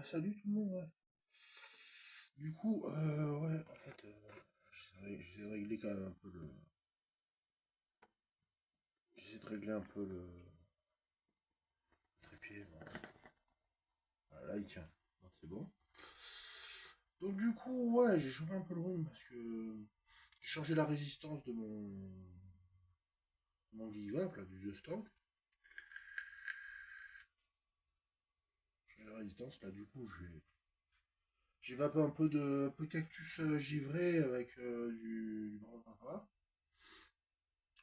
Salut tout le monde, ouais. Du coup, ouais, en fait, j'essaie de régler quand même un peu le. J'essaie de régler un peu le trépied. Bon. Voilà, là, il tient. Bon, c'est bon. Donc, du coup, ouais, j'ai changé un peu le rhume parce que j'ai changé la résistance de mon give up, là, du The Stank. J'ai changé la résistance, là, du coup, j'ai vapé un peu cactus givré avec du papa.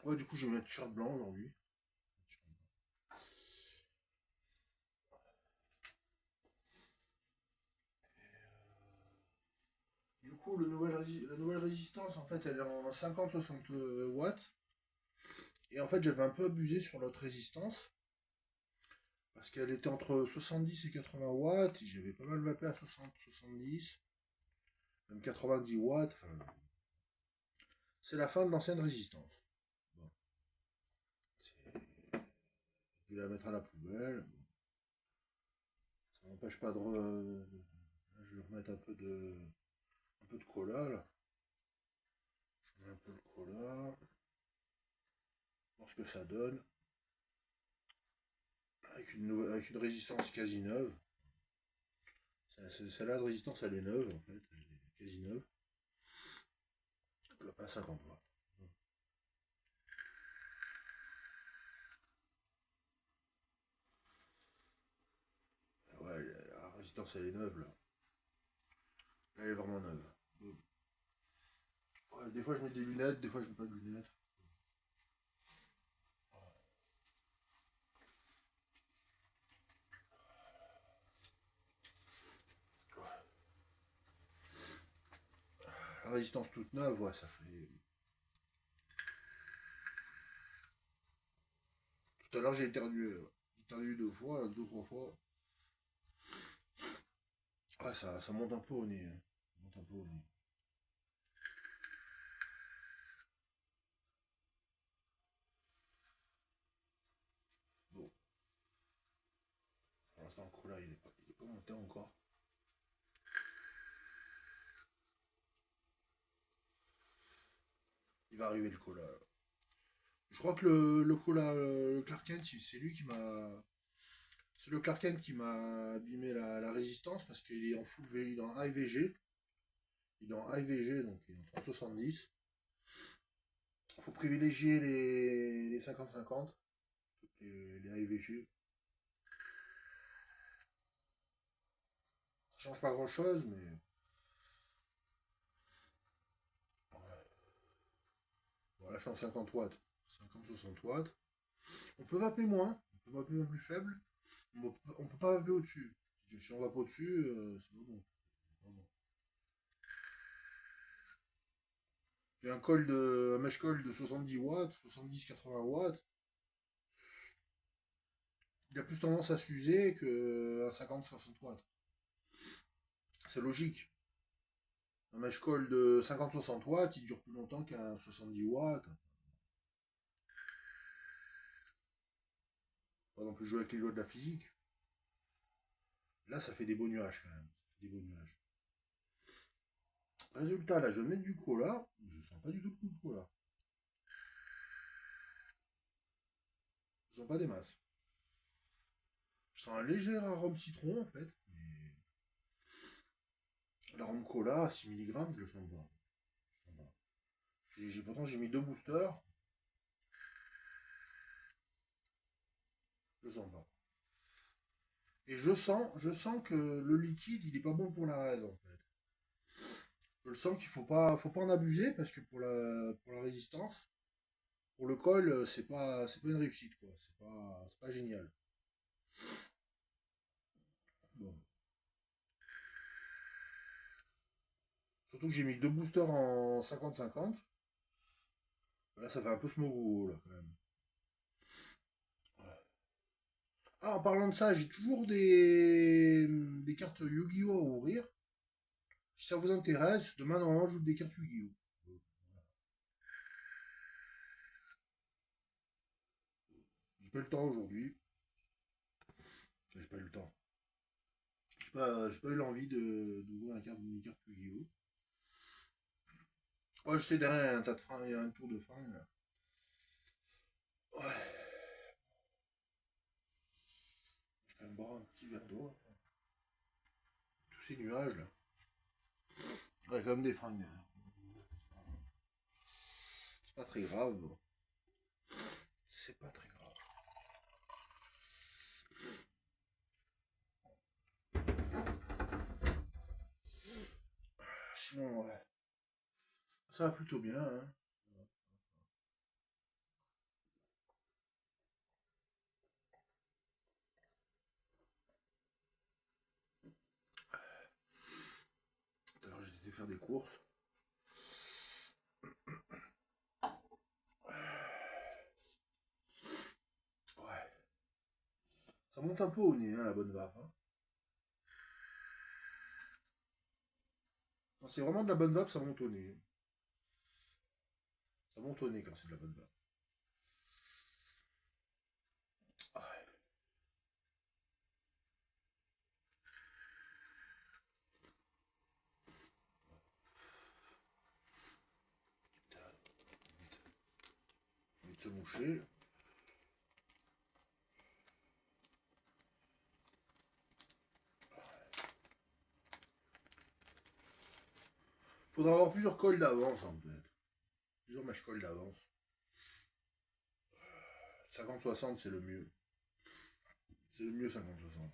Ouais, du coup, j'ai mis un t-shirt blanc aujourd'hui. Du coup, la nouvelle résistance, en fait, elle est en 50-60 watts. Et en fait, j'avais un peu abusé sur l'autre résistance. Parce qu'elle était entre 70 et 80 watts. Et j'avais pas mal vapé à 60-70. Même 90 watts. Enfin, c'est la fin de l'ancienne résistance. Bon, je vais la mettre à la poubelle. Bon, ça m'empêche pas de. Là, je vais remettre un peu de cola, là. Je mets un peu de cola. Voir ce que ça donne. Avec une résistance quasi neuve. Celle-là de résistance, elle est neuve en fait, elle est quasi neuve. Je la passe à 50 watts. Ouais, la résistance elle est neuve là. Là elle est vraiment neuve. Ouais, des fois je mets des lunettes, des fois je mets pas de lunettes. La résistance toute neuve, ouais, ça fait. Tout à l'heure j'ai éternué 2 fois, là, 2 3 fois. Ouais, ça monte un peu au nez, hein. Ça monte un peu au nez. Bon, pour l'instant le cola il est pas monté encore. Il va arriver le cola. Je crois que le cola, le Clark Kent, c'est lui qui m'a. C'est le Clark Kent qui m'a abîmé la résistance parce qu'il est en full V, il est en high VG. Il est en high VG, donc il est en 30-70. Il faut privilégier les 50-50, les high VG. Ça change pas grand chose, mais. Voilà, je suis en 50 watts. 50-60 watts. On peut vaper moins, on peut vaper plus faible, mais on peut pas vaper au-dessus. Si on vape au-dessus, c'est pas bon. C'est pas bon. J'ai un mesh coil de 70 watts, 70-80 watts. Il a plus tendance à s'user qu'un 50-60 watts. C'est logique. Un mesh coil de 50-60 watts, il dure plus longtemps qu'un 70 watts. Pas non plus jouer avec les lois de la physique. Là, ça fait des beaux nuages quand même. Ça fait des beaux nuages. Résultat, là, je vais mettre du cola. Je sens pas du tout le coup de cola. Je sens pas des masses. Je sens un léger arôme citron en fait. Mais l'arôme cola à 6 mg, je le sens pas. Je le sens pas. Pourtant, j'ai mis 2 boosters. Je le sens pas. Et je sens que le liquide, il est pas bon pour la raison en fait. Je le sens qu'il faut pas en abuser parce que pour la résistance, pour le col, c'est pas une réussite quoi. C'est pas génial. Bon. Surtout que j'ai mis 2 boosters en 50-50. Là, ça fait un peu smogo là quand même. Ouais. Ah, en parlant de ça, j'ai toujours des cartes Yu-Gi-Oh à ouvrir. Si ça vous intéresse, demain normalement je joue des cartes Yu-Gi-Oh. J'ai pas eu le temps aujourd'hui. J'ai pas eu le temps. j'ai pas eu l'envie d'ouvrir une carte Yu-Gi-Oh! Ouais, je sais, derrière, il y a un tas de freins, il y a un tour de frein, là. Ouais, je vais me boire un petit verre d'eau. Tous ces nuages, là. Ouais, comme des fringues. C'est pas très grave. C'est pas très grave. Sinon, ouais. Ça va plutôt bien, hein. Tout à l'heure, j'ai été faire des courses. Ouais. Ça monte un peu au nez, hein, la bonne vape, hein. Quand c'est vraiment de la bonne vape, ça monte au nez. Ça monte au nez quand c'est de la bonne vape. Ouais. Putain, envie de se moucher. Faudra avoir plusieurs cols d'avance, en fait. Plusieurs mèches cols d'avance. 50-60, c'est le mieux. C'est le mieux, 50-60.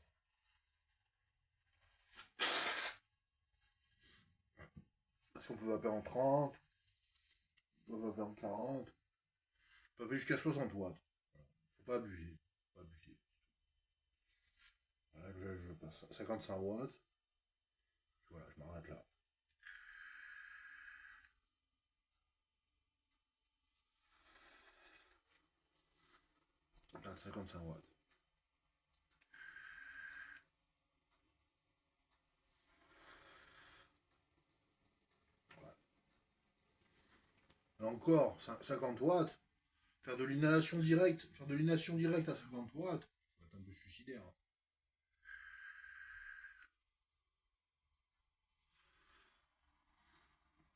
Parce qu'on peut vaper en 30, on peut vaper en 40, on peut vaper jusqu'à 60 watts. Faut pas abuser. Faut pas abuser. Voilà, je passe à 55 watts. Voilà, je m'arrête là. Regarde, 55 watts. Ouais. Et encore, 50 watts, faire de l'inhalation directe, à 50 watts, ça va être un peu suicidaire, hein.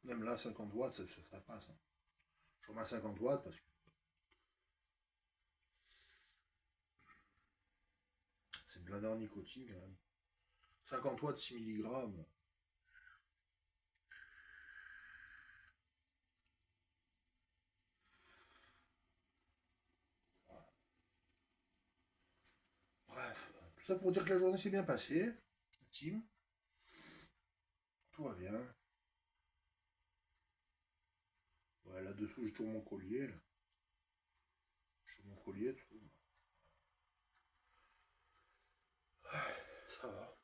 Même là, 50 watts, ça passe, hein. Je remets à 50 watts parce que c'est blindé en nicotine quand même. 50 watts, 6 milligrammes. Bref, tout ça pour dire que la journée s'est bien passée. La team, tout va bien. Ouais, là-dessous, j'ai toujours mon collier. Là. J'ai toujours mon collier dessous. Ça va.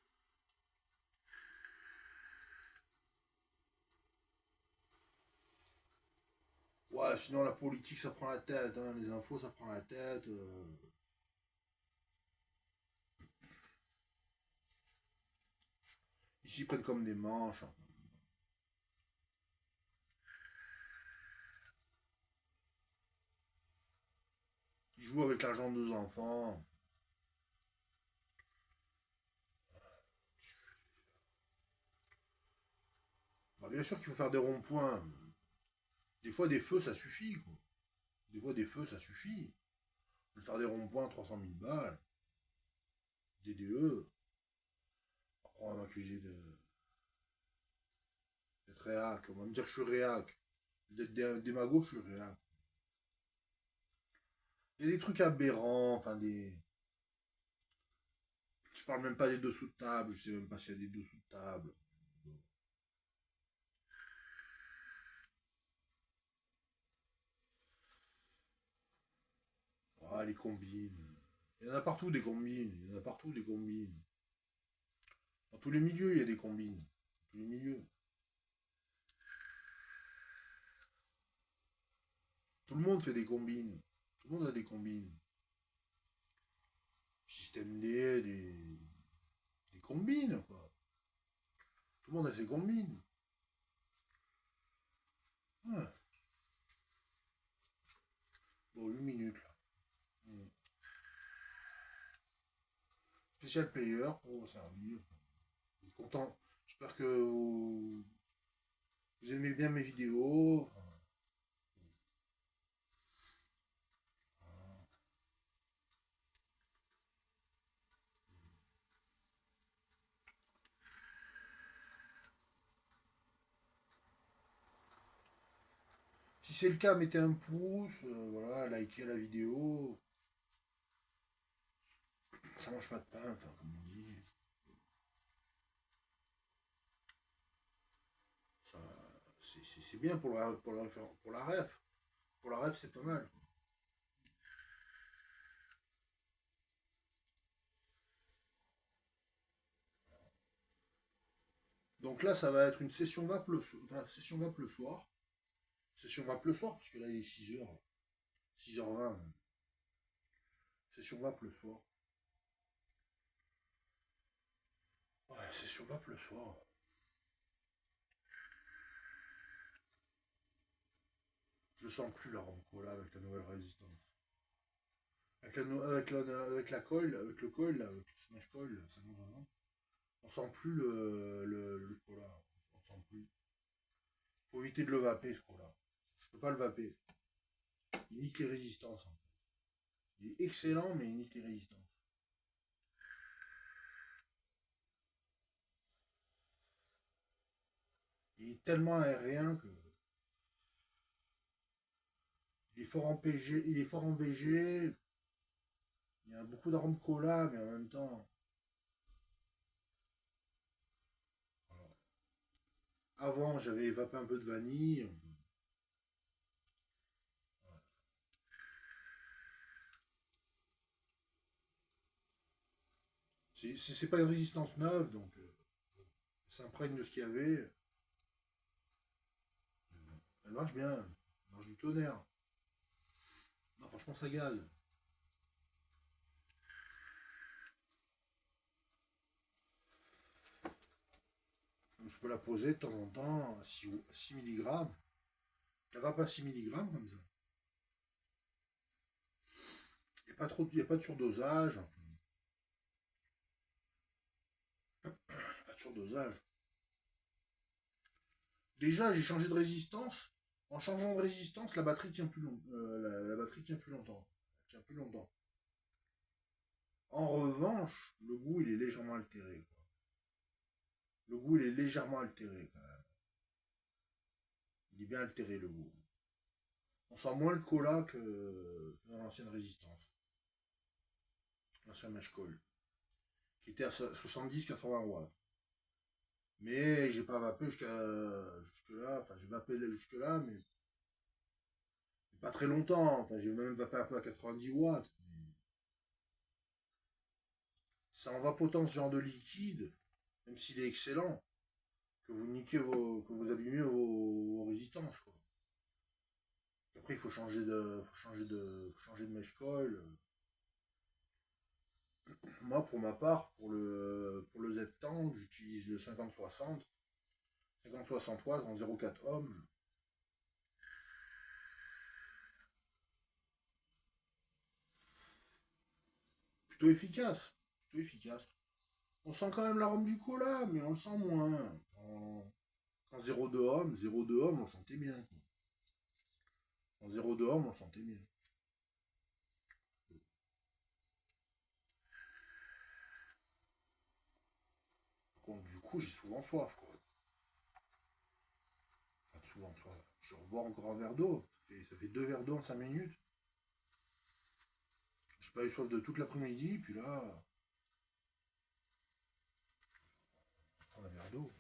Ouais, sinon la politique, ça prend la tête. Hein. Les infos, ça prend la tête. Ils s'y prennent comme des manches, hein. Ils jouent avec l'argent de nos enfants. Bah, bien sûr qu'il faut faire des ronds-points. Des fois, des feux, ça suffit, quoi. Des fois, des feux, ça suffit. On peut faire des ronds-points, 300 000 balles. DDE. Après, on va m'accuser d'être réac. On va me dire que je suis réac. D'être démago, je suis réac. Il y a des trucs aberrants, enfin des. Je parle même pas des dessous de table, je sais même pas s'il y a des dessous de table. Ah, les combines. Il y en a partout des combines. Il y en a partout des combines. Dans tous les milieux, il y a des combines. Dans tous les milieux. Tout le monde fait des combines. Tout le monde a des combines. Système D, des combines, quoi. Tout le monde a ses combines. Ouais. Bon, 8 minutes, là. Hmm. Spécial player pour servir. Content. J'espère que vous aimez bien mes vidéos. Si c'est le cas, mettez un pouce, voilà, likez la vidéo. Ça mange pas de pain, enfin, comme on dit. Ça, c'est bien pour la ref. Pour la ref, c'est pas mal. Donc là, ça va être une session vape session vape le soir. Session vape le soir, parce que là, il est 6h. 6h20. Session vape le soir. Ouais, session vape le soir. Je sens plus l'arôme cola avec la nouvelle résistance. Avec la coil, avec le coil, avec le Smash Coil, ça nous va, hein. On sent plus le cola. On sent plus. Faut éviter de le vaper ce cola. Je peux pas le vaper. Il nique les résistances, en fait. Il est excellent, mais il nique les résistances. Il est tellement aérien que. Il est fort en PG, il est fort en VG. Il y a beaucoup d'arômes cola, mais en même temps. Voilà. Avant, j'avais vapé un peu de vanille. C'est pas une résistance neuve, donc ça s'imprègne de ce qu'il y avait. Elle marche bien. Elle marche du tonnerre. Non, franchement, ça gaz. Je peux la poser de temps en temps à 6 mg. Je la vape à 6 mg comme ça. Il n'y a pas de surdosage. Pas de surdosage. Déjà, j'ai changé de résistance. En changeant de résistance, la batterie tient plus longtemps. La batterie tient plus longtemps. Elle tient plus longtemps. En revanche, le goût, il est légèrement altéré, quoi. Le goût, il est légèrement altéré, quand même. Il est bien altéré, le goût. On sent moins le cola que dans l'ancienne résistance. L'ancien Mesh Coil. Qui était à 70-80 watts. Mais j'ai pas vapé jusque là. Enfin, j'ai vapé jusque là, mais pas très longtemps. Enfin, j'ai même vapé un peu à 90 watts. Ça en vapotant ce genre de liquide, même s'il est excellent, que vous abîmez vos résistances, quoi. Après, il faut changer de mesh coil. Moi, pour ma part, pour le Z-Tank, j'utilise le 50-60. 50-60 watts en 0,4 ohms. Plutôt efficace. Plutôt efficace. On sent quand même l'arôme du cola, mais on le sent moins. En 0,2 ohms, 0,2 ohms, on le sentait bien, quoi. En 0,2 ohms, on le sentait bien. Donc, du coup, j'ai souvent soif, quoi. Enfin, souvent soif. Je rebois encore un verre d'eau. Ça fait 2 verres d'eau en 5 minutes. J'ai pas eu soif de toute l'après-midi, puis là, je prends un verre d'eau.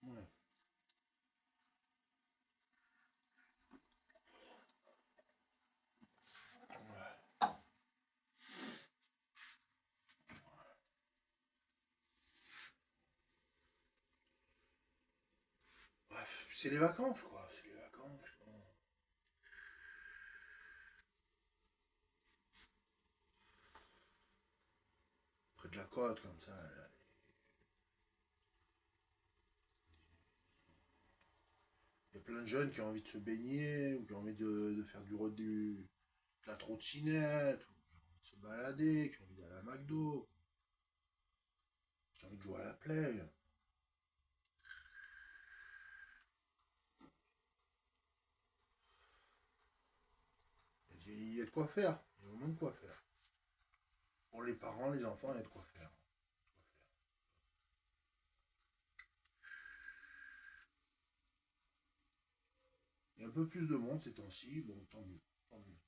Ouais. Bref, c'est les vacances, quoi. C'est les vacances. Près de la côte, comme ça. Il y a plein de jeunes qui ont envie de se baigner, ou qui ont envie de faire de la trottinette, ou qui ont envie de se balader, qui ont envie d'aller à McDo, qui ont envie de jouer à la play. Il y a de quoi faire. Il y a vraiment de quoi faire. Pour les parents, les enfants, il y a de quoi faire. Il y a un peu plus de monde ces temps-ci, bon, tant mieux. Tant mieux.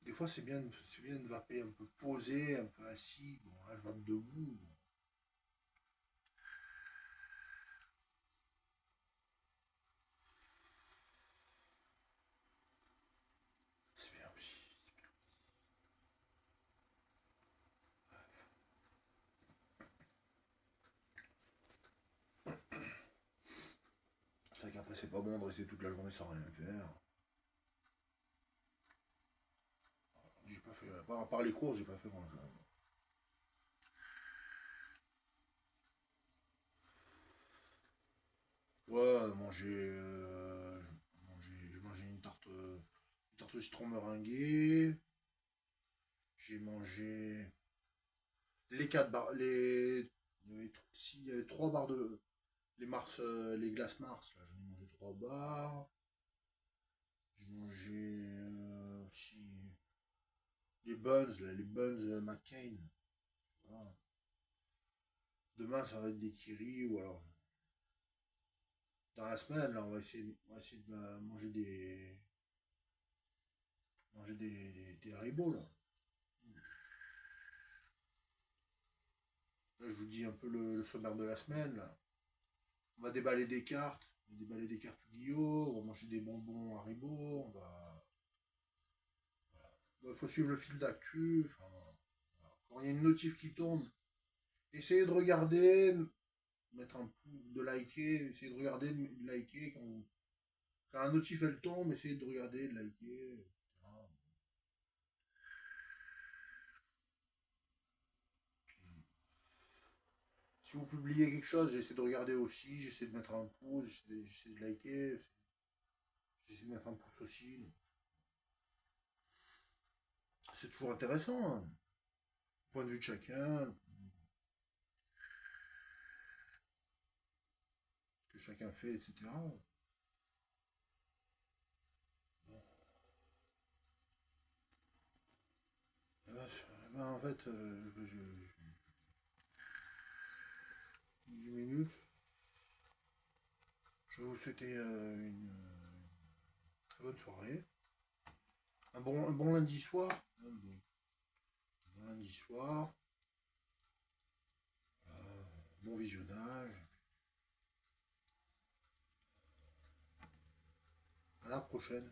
Des fois, c'est bien de vaper un peu posé, un peu assis. Bon, là, je vape debout. Bon, c'est bien aussi. C'est vrai qu'après, c'est pas bon de rester toute la journée sans rien faire. J'ai pas fait, à part les courses, j'ai pas fait grand-chose. Ouais, j'ai mangé une tarte au citron meringuée. J'ai mangé les 4 barres, il y avait 3 barres de, les glaces Mars, là, j'en ai mangé 3 barres. J'ai mangé aussi les buns McCain. Voilà. Demain, ça va être des kiris ou alors dans la semaine, là, on va essayer de manger des haribots, là. Là, je vous dis un peu le sommaire de la semaine, là. On va déballer des cartes, on va déballer des cartes Yu-Gi-Oh! On va manger des bonbons Haribo, on va. Il faut suivre le fil d'actu. Enfin, voilà. Quand il y a une notif qui tombe, essayez de regarder, mettre un pouce, de liker, essayez de regarder, de liker. Quand un notif elle tombe, essayez de regarder, de liker, etc. Si vous publiez quelque chose, j'essaie de regarder aussi, j'essaie de mettre un pouce, j'essaie de liker, j'essaie de mettre un pouce aussi. C'est toujours intéressant, hein. Point de vue de chacun, ce que chacun fait, etc. Bon. En fait, 10 minutes. Je vais vous souhaiter une très bonne soirée. Un bon lundi soir. Un bon lundi soir. Bon visionnage. À la prochaine.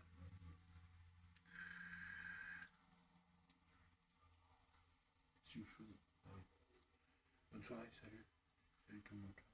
Si vous souhaitez. Bonne soirée. Salut. Salut tout le monde.